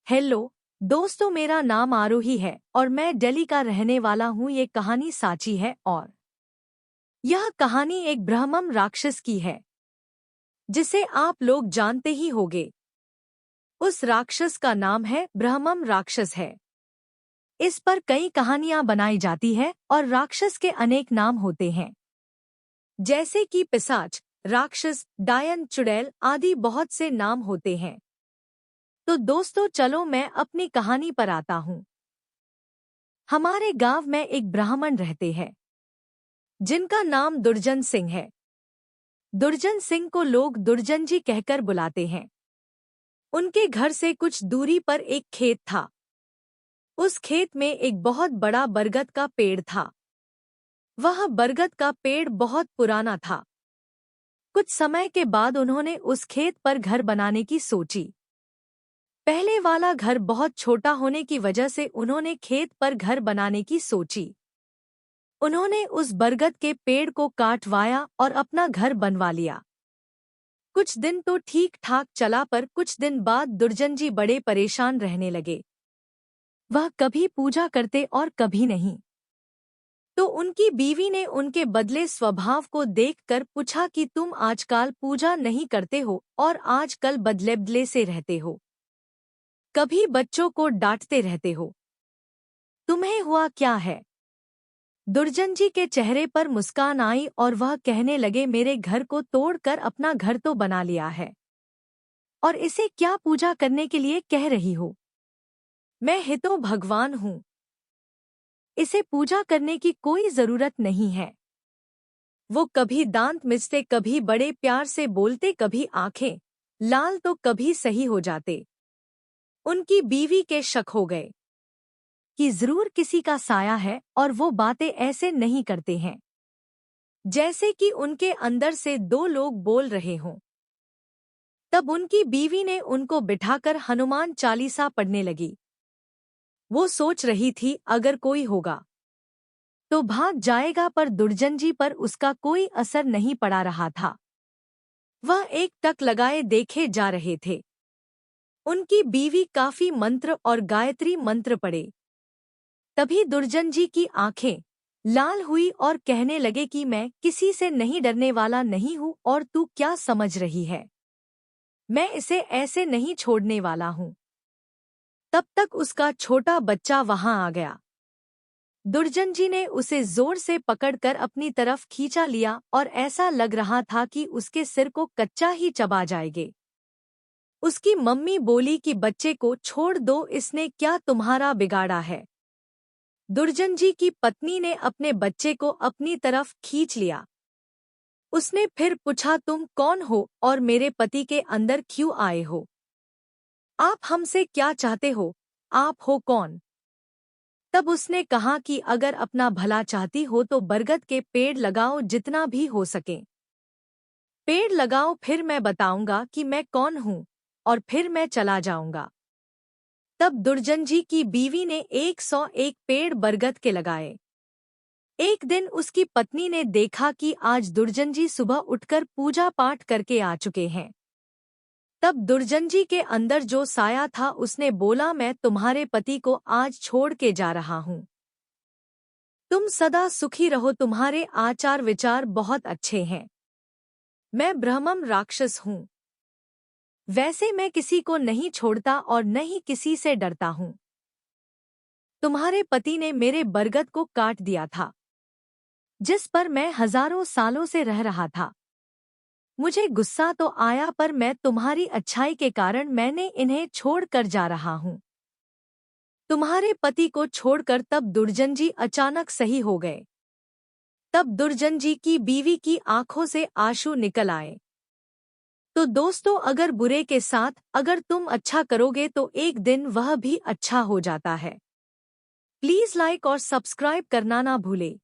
Hello दोस्तों, मेरा नाम आरोही है और मैं दिल्ली का रहने वाला हूँ। ये कहानी साची है और यह कहानी एक ब्रह्मम राक्षस की है जिसे आप लोग जानते ही होंगे। उस राक्षस का नाम है ब्रह्मम राक्षस है। इस पर कई कहानियां बनाई जाती है और राक्षस के अनेक नाम होते हैं, जैसे कि पिशाच, राक्षस, डायन, चुड़ैल आदि बहुत से नाम होते हैं। तो दोस्तों चलो मैं अपनी कहानी पर आता हूँ। हमारे गांव में एक ब्राह्मण रहते हैं जिनका नाम दुर्जन सिंह है। दुर्जन सिंह को लोग दुर्जन जी कहकर बुलाते हैं। उनके घर से कुछ दूरी पर एक खेत था। उस खेत में एक बहुत बड़ा बरगद का पेड़ था। वह बरगद का पेड़ बहुत पुराना था। कुछ समय के बाद उन्होंने उस खेत पर घर बनाने की सोची। पहले वाला घर बहुत छोटा होने की वजह से उन्होंने खेत पर घर बनाने की सोची। उन्होंने उस बरगद के पेड़ को काटवाया और अपना घर बनवा लिया। कुछ दिन तो ठीक ठाक चला, पर कुछ दिन बाद दुर्जन जी बड़े परेशान रहने लगे। वह कभी पूजा करते और कभी नहीं। तो उनकी बीवी ने उनके बदले स्वभाव को देखकर पूछा कि तुम आजकल पूजा नहीं करते हो और आजकल बदले बदले से रहते हो, कभी बच्चों को डांटते रहते हो, तुम्हें हुआ क्या है? दुर्जन जी के चेहरे पर मुस्कान आई और वह कहने लगे, मेरे घर को तोड़कर अपना घर तो बना लिया है और इसे क्या पूजा करने के लिए कह रही हो? मैं ही तो भगवान हूँ। इसे पूजा करने की कोई जरूरत नहीं है। वो कभी दांत मिचते, कभी बड़े प्यार से बोलते, कभी आंखें लाल तो कभी सही हो जाते। उनकी बीवी के शक हो गए कि जरूर किसी का साया है और वो बातें ऐसे नहीं करते हैं जैसे कि उनके अंदर से दो लोग बोल रहे हों। तब उनकी बीवी ने उनको बिठाकर हनुमान चालीसा पढ़ने लगी। वो सोच रही थी अगर कोई होगा तो भाग जाएगा, पर दुर्जन जी पर उसका कोई असर नहीं पड़ा रहा था। वह एक टक लगाए देखे जा रहे थे। उनकी बीवी काफी मंत्र और गायत्री मंत्र पढ़े। तभी दुर्जन जी की आंखें लाल हुई और कहने लगे कि मैं किसी से नहीं डरने वाला नहीं हूँ और तू क्या समझ रही है, मैं इसे ऐसे नहीं छोड़ने वाला हूँ। तब तक उसका छोटा बच्चा वहां आ गया। दुर्जन जी ने उसे जोर से पकड़कर अपनी तरफ खींचा लिया और ऐसा लग रहा था कि उसके सिर को कच्चा ही चबा जाएंगे। उसकी मम्मी बोली कि बच्चे को छोड़ दो, इसने क्या तुम्हारा बिगाड़ा है? दुर्जन जी की पत्नी ने अपने बच्चे को अपनी तरफ खींच लिया। उसने फिर पूछा, तुम कौन हो और मेरे पति के अंदर क्यों आए हो? आप हमसे क्या चाहते हो? आप हो कौन? तब उसने कहा कि अगर अपना भला चाहती हो तो बरगद के पेड़ लगाओ, जितना भी हो सके पेड़ लगाओ, फिर मैं बताऊंगा कि मैं कौन हूँ और फिर मैं चला जाऊंगा। तब दुर्जन जी की बीवी ने 101 पेड़ बरगद के लगाए। एक दिन उसकी पत्नी ने देखा कि आज दुर्जन जी सुबह उठकर पूजा पाठ करके आ चुके हैं। तब दुर्जन जी के अंदर जो साया था उसने बोला, मैं तुम्हारे पति को आज छोड़ के जा रहा हूँ। तुम सदा सुखी रहो, तुम्हारे आचार विचार बहुत अच्छे हैं। मैं ब्रह्मम राक्षस हूँ। वैसे मैं किसी को नहीं छोड़ता और न ही किसी से डरता हूँ। तुम्हारे पति ने मेरे बरगद को काट दिया था जिस पर मैं हजारों सालों से रह रहा था। मुझे गुस्सा तो आया, पर मैं तुम्हारी अच्छाई के कारण मैंने इन्हें छोड़कर जा रहा हूँ। तुम्हारे पति को छोड़कर तब दुर्जन जी अचानक सही हो गए। तब दुर्जन जी की बीवी की आंखों से आंसू निकल आए। तो दोस्तों, अगर बुरे के साथ अगर तुम अच्छा करोगे तो एक दिन वह भी अच्छा हो जाता है। प्लीज लाइक और सब्सक्राइब करना ना भूले।